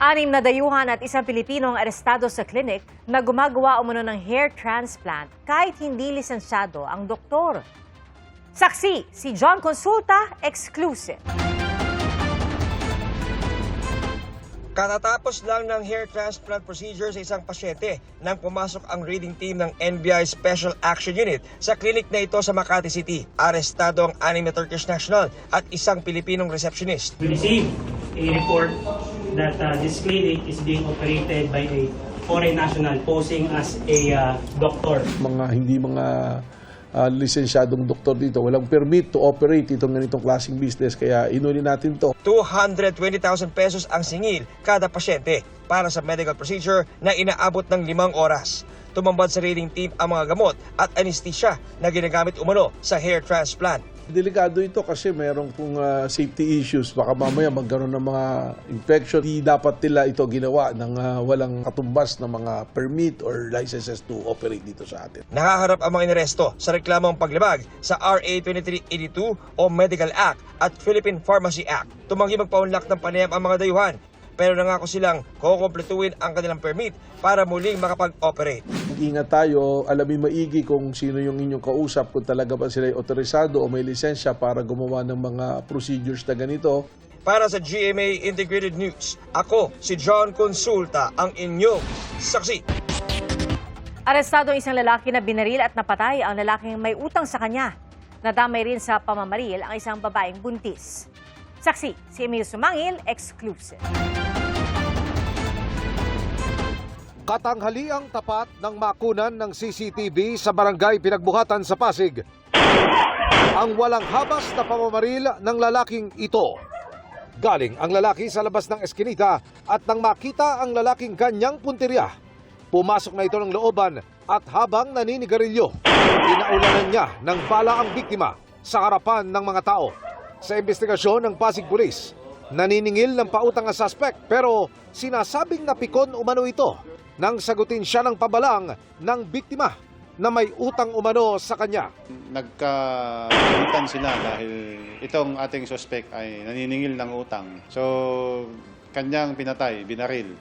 6 na dayuhan at isang Pilipino ang arestado sa klinik na gumagawa umano ng hair transplant kahit hindi lisensyado ang doktor. Saksi, si John Consulta, exclusive. Katatapos lang ng hair transplant procedure sa isang pasyente nang pumasok ang reading team ng NBI Special Action Unit sa klinik na ito sa Makati City. Arestado ang 6 na Turkish national at isang Pilipinong receptionist. We received a report that this clinic is being operated by a foreign national posing as a doctor. Hindi mga lisensyadong doktor dito, walang permit to operate itong ganitong klaseng business, kaya inuli natin to. 220,000 pesos ang singil kada pasyente para sa medical procedure na inaabot ng 5 oras. Tumambad sa reading team ang mga gamot at anesthesia na ginagamit umano sa hair transplant. Delikado ito kasi mayroong pong safety issues. Baka mamaya magkaroon ng mga infection. Di dapat nila ito ginawa ng walang katumbas na mga permit or licenses to operate dito sa atin. Nakaharap ang mga inaresto sa reklamong paglabag sa RA 2382 o Medical Act at Philippine Pharmacy Act. Tumanggi magpaunlak ng panayam ang mga dayuhan, pero nangako silang kukumpletuhin ang kanilang permit para muling makapag-operate. Ingat tayo, alamin maigi kung sino yung inyong kausap, kung talaga ba sila otorisado o may lisensya para gumawa ng mga procedures na ganito. Para sa GMA Integrated News, ako si John Consulta, ang inyong saksi. Arestado ang isang lalaki na binaril at napatay ang lalaking may utang sa kanya. Nadamay rin sa pamamaril ang isang babaeng buntis. Saksi, si Emil Sumangil, exclusive. Katanghaliang tapat ng makunan ng CCTV sa barangay Pinagbuhatan sa Pasig. Ang walang habas na pamamaril ng lalaking ito. Galing ang lalaki sa labas ng eskinita at nang makita ang lalaking kanyang punteriya, pumasok na ito ng looban at habang naninigarilyo, inaulanan niya ng bala ang biktima sa harapan ng mga tao. Sa investigasyon ng Pasig Police, naniningil ng pautang ang suspect pero sinasabing napikon umano ito nang sagutin siya ng pabalang ng biktima na may utang umano sa kanya. Nagkagutan sila dahil itong ating suspect ay naniningil ng utang. So, kanyang pinatay, binaril.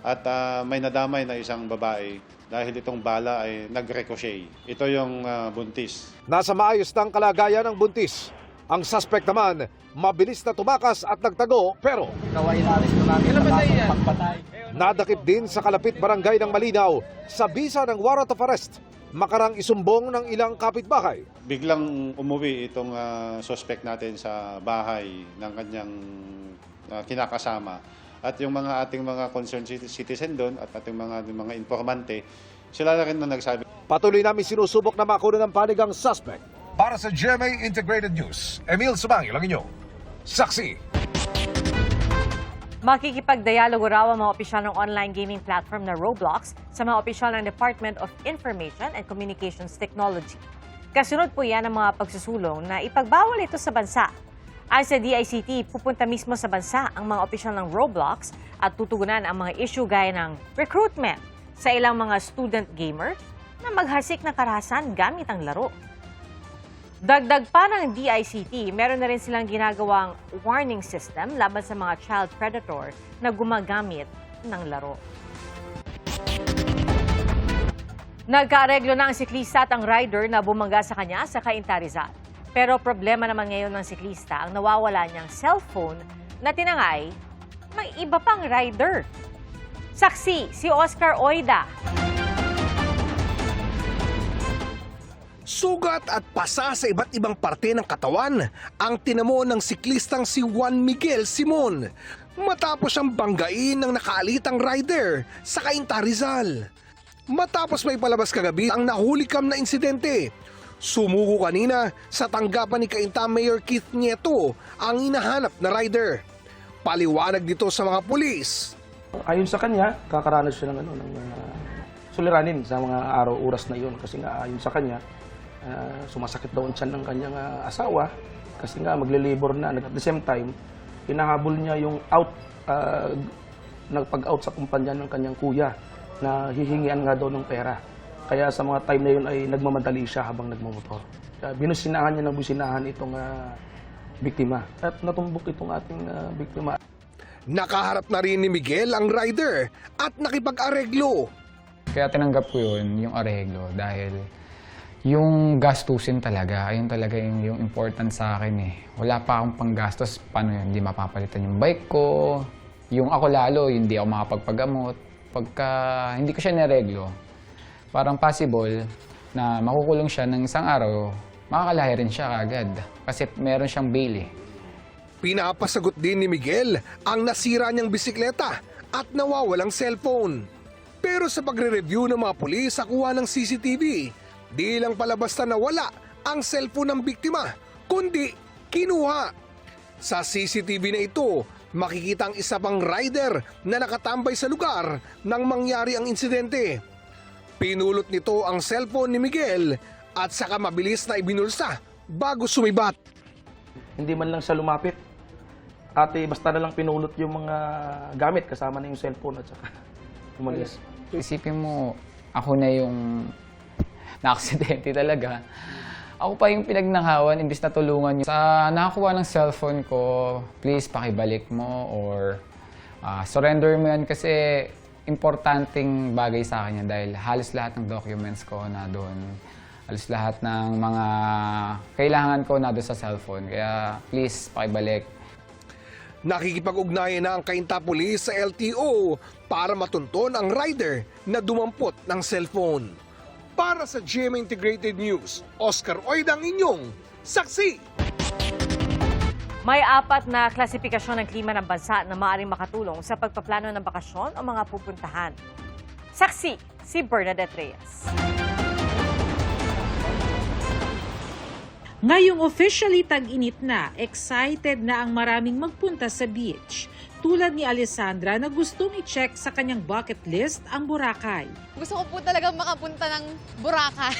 At may nadamay na isang babae dahil itong bala ay nag-ricochet. Ito yung buntis. Nasa maayos ng kalagayan ng buntis. Ang suspect naman, mabilis na tumakas at nagtago pero nadakip din sa kalapit barangay ng Malinaw sa bisa ng warrant of arrest. Makarang isumbong ng ilang kapitbahay. Biglang umuwi itong suspect natin sa bahay ng kanyang kinakasama. At yung ating mga concerned citizen doon at ating mga informante, sila na rin na nagsabi. Patuloy namin sinusubok na makunan ng panig ang suspect. Para sa GMA Integrated News, Emil Sumangil ang inyong saksi. Makikipagdialogo raw ang mga opisyal ng online gaming platform na Roblox sa mga opisyal ng Department of Information and Communications Technology. Kasunod po yan ang mga pagsusulong na ipagbawal ito sa bansa. Ayon sa DICT, pupunta mismo sa bansa ang mga opisyal ng Roblox at tutugunan ang mga issue gaya ng recruitment sa ilang mga student gamer na maghasik ng karahasan gamit ang laro. Dagdag pa ng DICT, meron na rin silang ginagawang warning system laban sa mga child predator na gumagamit ng laro. Nagkaareglo na ang siklista at ang rider na bumangga sa kanya sa Cainta, Rizal. Pero problema naman ngayon ng siklista ang nawawala niyang cellphone na tinangay ng iba pang rider. Saksi, si Oscar Oida. Sugat at pasa sa iba't ibang parte ng katawan ang tinamo ng siklistang si Juan Miguel Simon matapos siyang banggain ng nakaalitang rider sa Cainta, Rizal. Matapos may palabas kagabi ang nahulikam na insidente, sumuko kanina sa tanggapan ni Cainta Mayor Keith Nieto ang hinahanap na rider. Paliwanag dito sa mga pulis. Ayon sa kanya, kakaranas siya ng suliranin sa mga araw-oras na iyon kasi nga ayon sa kanya, sumasakit daw ang tiyan ng kanyang asawa kasi nga magle-labor na. At the same time, hinahabol niya yung nagpag-out sa kumpanya ng kanyang kuya na hihingian nga daw ng pera. Kaya sa mga time na yun ay nagmamadali siya habang nagmamotor. Binusinahan niya ng businahan itong biktima at natumbok itong ating biktima. Nakaharap na rin ni Miguel ang rider at nakipag-areglo. Kaya tinanggap ko yung areglo dahil yung gastusin talaga, ayun talaga yung important sa akin eh. Wala pa akong panggastos, paano yun, hindi mapapalitan yung bike ko. Yung ako lalo, hindi ako makapagpagamot. Pagka hindi ko siya nireglo, parang possible na makukulong siya ng isang araw, makakalahi rin siya agad. Kasi meron siyang bail eh. Pinapasagot din ni Miguel ang nasira niyang bisikleta at nawawalang cellphone. Pero sa pagre-review ng mga pulis sa kuha ng CCTV, di lang pala basta nawala ang cellphone ng biktima, kundi kinuha. Sa CCTV na ito, makikita ang isa pang rider na nakatambay sa lugar nang mangyari ang insidente. Pinulot nito ang cellphone ni Miguel at saka mabilis na ibinulsa bago sumibat. Hindi man lang siya lumapit. Ate, basta na lang pinulot yung mga gamit kasama na yung cellphone at saka umalis. Isipin mo, ako na yung na-aksidente talaga. Ako pa yung pinagnakawan, imbis na tulungan niyo. Sa nakakuha ng cellphone ko, please pakibalik mo or surrender mo yan kasi importanteng bagay sa akin yan dahil halos lahat ng documents ko na doon. Halos lahat ng mga kailangan ko na doon sa cellphone. Kaya please pakibalik. Nakikipag-ugnayan na ang Cainta Police sa LTO para matunton ang rider na dumampot ng cellphone. Para sa GMA Integrated News, Oscar Oida ang inyong saksi. May 4 na klasifikasyon ng klima ng bansa na maaaring makatulong sa pagpaplano ng bakasyon o mga pupuntahan. Saksi, si Bernadette Reyes. Ngayong officially tag-init na, excited na ang maraming magpunta sa beach. Tulad ni Alessandra na gustong i-check sa kanyang bucket list ang Boracay. Gusto ko po talagang makapunta ng Boracay.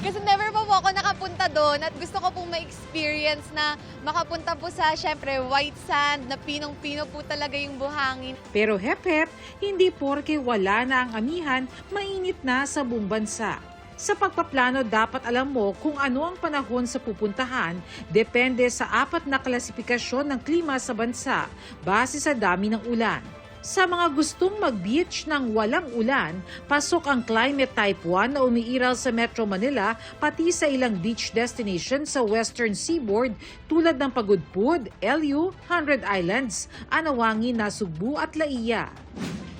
Kasi never pa po ako nakapunta doon at gusto ko pong ma-experience na makapunta po sa, syempre, white sand, na pinong-pino po talaga yung buhangin. Pero hep-hep, hindi porke wala na ang amihan, mainit na sa buong bansa. Sa pagpaplano, dapat alam mo kung ano ang panahon sa pupuntahan, depende sa 4 na klasifikasyon ng klima sa bansa, base sa dami ng ulan. Sa mga gustong mag-beach ng walang ulan, pasok ang Climate Type 1 na umiiral sa Metro Manila, pati sa ilang beach destination sa Western Seaboard tulad ng Pagudpud, LU, 100 Islands, Anawangi, Nasugbu at Laia.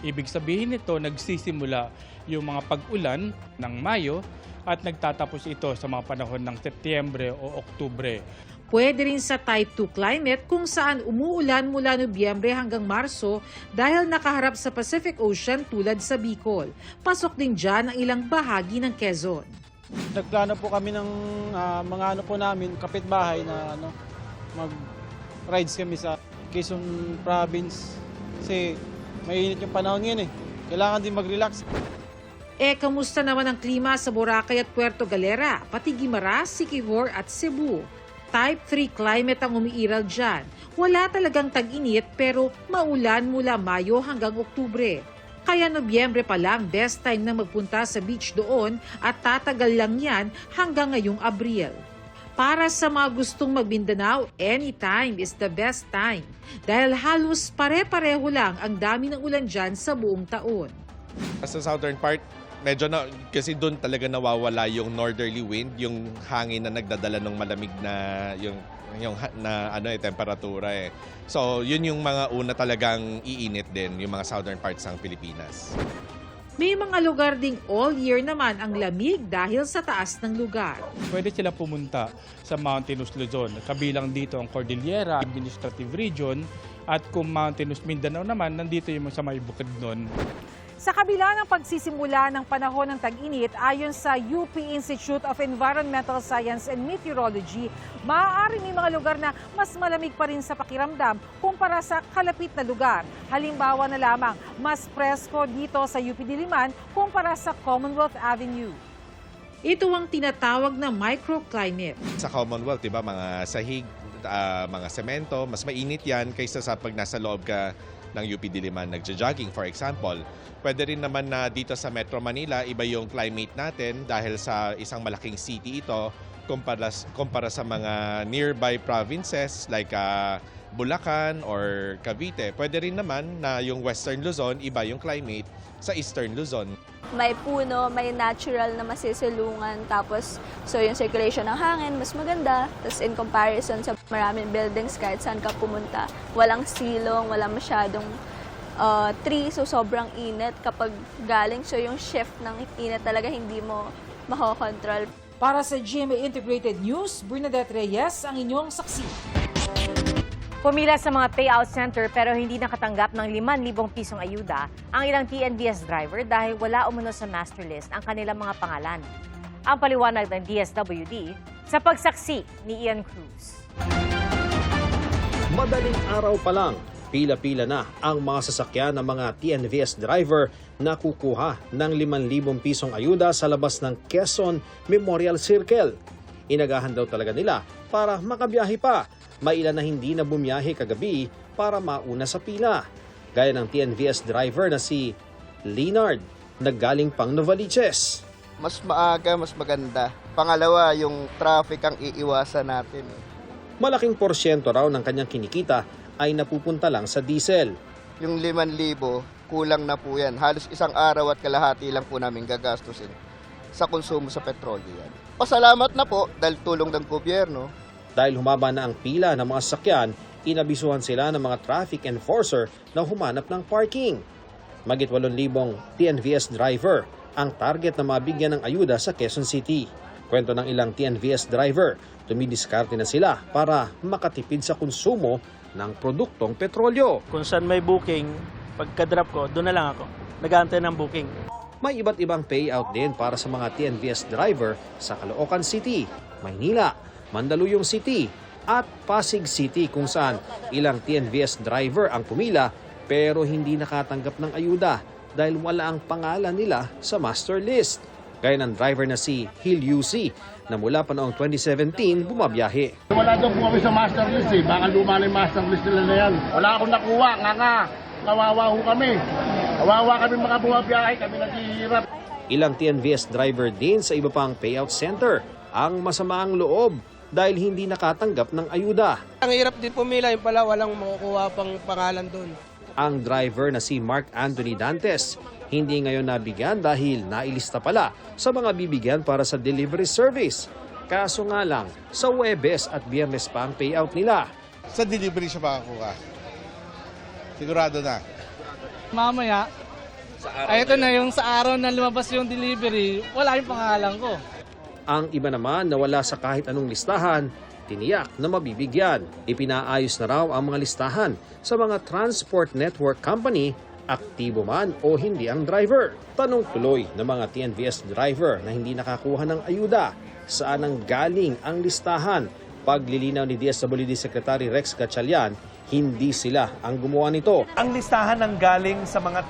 Ibig sabihin nito, nagsisimula yung mga pag-ulan ng Mayo at nagtatapos ito sa mga panahon ng Setyembre o Oktubre. Pwede rin sa Type 2 climate kung saan umuulan mula Nobyembre hanggang Marso dahil nakaharap sa Pacific Ocean tulad sa Bicol. Pasok din dyan ang ilang bahagi ng Quezon. Nagplano po kami ng mga namin, kapitbahay na mag-rides kami sa Quezon Province kasi mainit yung panahon ngayon eh. Kailangan din mag-relax. Kamusta naman ang klima sa Boracay at Puerto Galera, pati Guimaras, Siquijor at Cebu? Type 3 climate ang umiiral dyan. Wala talagang tag-init pero maulan mula Mayo hanggang Oktubre. Kaya Nobyembre pa lang best time na magpunta sa beach doon at tatagal lang yan hanggang ngayong Abril. Para sa mga gustong mag-Mindanao, anytime is the best time dahil halos pare-pareho lang ang dami ng ulan dyan sa buong taon. Sa southern part, medyo na, kasi doon talaga nawawala yung northerly wind, yung hangin na nagdadala ng malamig na temperatura eh. So, yun yung mga una talagang iinit din, yung mga southern parts ng Pilipinas. May mga lugar ding all year naman ang lamig dahil sa taas ng lugar. Pwede sila pumunta sa Mountainous Luzon. Kabilang dito ang Cordillera, Administrative Region, at kung Mountainous Mindanao naman, nandito yung sa may Bukidnon. Sa kabila ng pagsisimula ng panahon ng tag-init, ayon sa UP Institute of Environmental Science and Meteorology, maaari may mga lugar na mas malamig pa rin sa pakiramdam kumpara sa kalapit na lugar. Halimbawa na lamang, mas presko dito sa UP Diliman kumpara sa Commonwealth Avenue. Ito ang tinatawag na microclimate. Sa Commonwealth, diba, mga sahig, mga semento, mas mainit yan kaysa sa pag nasa loob ka ng UP Diliman nagja-jogging, for example. Pwede rin naman na dito sa Metro Manila, iba yung climate natin dahil sa isang malaking city ito kumpara sa mga nearby provinces like Bulacan or Cavite. Pwede rin naman na yung Western Luzon, iba yung climate sa Eastern Luzon. May puno, may natural na masisilungan, tapos so yung circulation ng hangin mas maganda. Tapos in comparison sa maraming buildings kahit saan ka pumunta, walang silong, walang masyadong tree, so sobrang init kapag galing. So yung shift ng init talaga hindi mo makokontrol. Para sa GMA Integrated News, Bernadette Reyes ang inyong saksi. Pumila sa mga payout center pero hindi nakatanggap ng 5,000 pisong ayuda ang ilang TNVS driver dahil wala umano sa master list ang kanilang mga pangalan. Ang paliwanag ng DSWD sa pagsaksi ni Ian Cruz. Madaling araw pa lang, pila-pila na ang mga sasakyan ng mga TNVS driver na kukuha ng 5,000 pisong ayuda sa labas ng Quezon Memorial Circle. Inagahan daw talaga nila para makabiyahe pa. May ilan na hindi na bumiyahe kagabi para mauna sa pila. Gaya ng TNVS driver na si Leonard, naggaling pang Novaliches. Mas maaga, mas maganda. Pangalawa, yung traffic ang iiwasan natin. Malaking porsyento raw ng kanyang kinikita ay napupunta lang sa diesel. Yung 5,000, kulang na po yan. Halos isang araw at kalahati lang po namin gagastusin sa konsumo sa petrolyo yan. Pasalamat na po dahil tulong ng gobyerno. Dahil humaba na ang pila ng mga sasakyan, inabisuhan sila ng mga traffic enforcer na humanap ng parking. Magit 8,000 TNVS driver ang target na mabigyan ng ayuda sa Quezon City. Kwento ng ilang TNVS driver, tumidiskarte na sila para makatipid sa konsumo ng produktong petrolyo. Kung saan may booking, pagka-drop ko, doon na lang ako. Nag-aantay ng booking. May iba't ibang payout din para sa mga TNVS driver sa Caloocan City, Maynila, Mandaluyong City at Pasig City kung saan ilang TNVS driver ang pumila pero hindi nakatanggap ng ayuda dahil wala ang pangalan nila sa master list. Gaya ng driver na si Hill UC na mula pa noong 2017 bumabiyahe. Wala daw po kami sa master list eh. Baka luma na yung master list nila na yan. Wala akong nakuha. Kawawa ho kami. Kawawa kami mga bumabiyahe. Kami naghihirap. Ilang TNVS driver din sa iba pang payout center ang masamaang loob dahil hindi nakatanggap ng ayuda. Ang hirap din pumila, yung pala walang makukuha pang pangalan doon. Ang driver na si Mark Anthony Dantes hindi ngayon nabigyan dahil nailista pala sa mga bibigyan para sa delivery service. Kaso nga lang, sa Huwebes at Biyernes pa ang payout nila. Sa delivery siya makakuha. Sigurado na. Mamaya, ito na yung sa araw na lumabas yung delivery, wala yung pangalan ko. Ang iba naman na wala sa kahit anong listahan, tiniyak na mabibigyan. Ipinaayos na raw ang mga listahan sa mga transport network company, aktibo man o hindi ang driver. Tanong tuloy ng mga TNVS driver na hindi nakakuha ng ayuda, saan ang galing ang listahan? Paglilinaw ni DSWD Secretary Rex Gatchalian, hindi sila ang gumawa nito. Ang listahan ng galing sa mga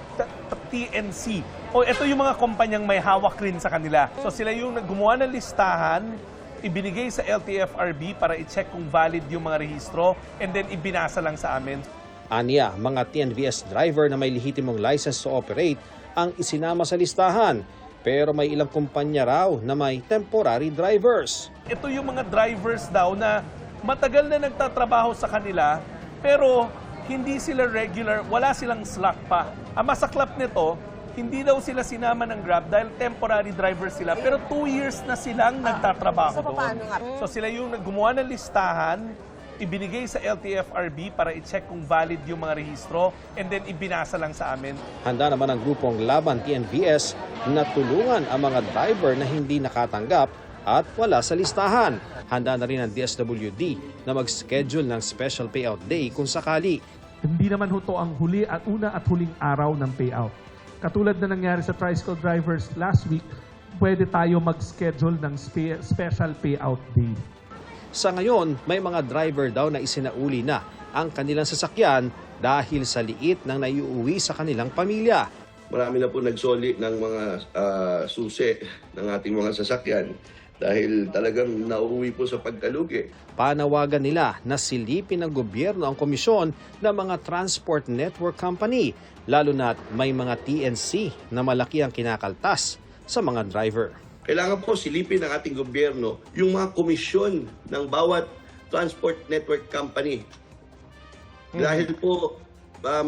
TNC o ito yung mga kumpanyang may hawak rin sa kanila. So sila yung gumawa ng listahan, ibinigay sa LTFRB para i-check kung valid yung mga rehistro and then ibinasa lang sa amin. Aniya, mga TNVS driver na may lehitimong license to operate ang isinama sa listahan. Pero may ilang kumpanya raw na may temporary drivers. Ito yung mga drivers daw na matagal na nagtatrabaho sa kanila pero hindi sila regular, wala silang slack pa. Ang masaklap nito, hindi daw sila sinama ng Grab dahil temporary driver sila pero 2 years na silang nagtatrabaho doon. So sila yung gumawa ng listahan, ibinigay sa LTFRB para i-check kung valid yung mga rehistro and then ibinasa lang sa amin. Handa naman ang grupong Laban TNVS na tulungan ang mga driver na hindi nakatanggap at wala sa listahan. Handa na rin ang DSWD na mag-schedule ng special payout day kung sakali. Hindi naman ho to ang huli at una at huling araw ng payout. Katulad na nangyari sa tricycle drivers last week, pwede tayo mag-schedule ng special payout day. Sa ngayon, may mga driver daw na isinauli na ang kanilang sasakyan dahil sa liit ng naiuwi sa kanilang pamilya. Marami na po nagsoli ng mga susi ng ating mga sasakyan dahil talagang nauuwi po sa pagkalugi. Panawagan nila na silipin ng gobyerno ang komisyon ng mga transport network company, lalo na't may mga TNC na malaki ang kinakaltas sa mga driver. Kailangan po silipin ng ating gobyerno yung mga komisyon ng bawat transport network company Dahil po,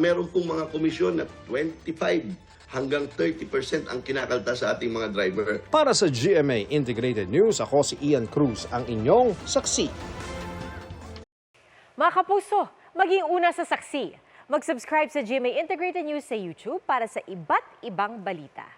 meron pong mga komisyon na 25 hanggang 30% ang kinakalta sa ating mga driver. Para sa GMA Integrated News, ako si Ian Cruz, ang inyong saksi. Mga kapuso, maging una sa saksi. Mag-subscribe sa GMA Integrated News sa YouTube para sa iba't ibang balita.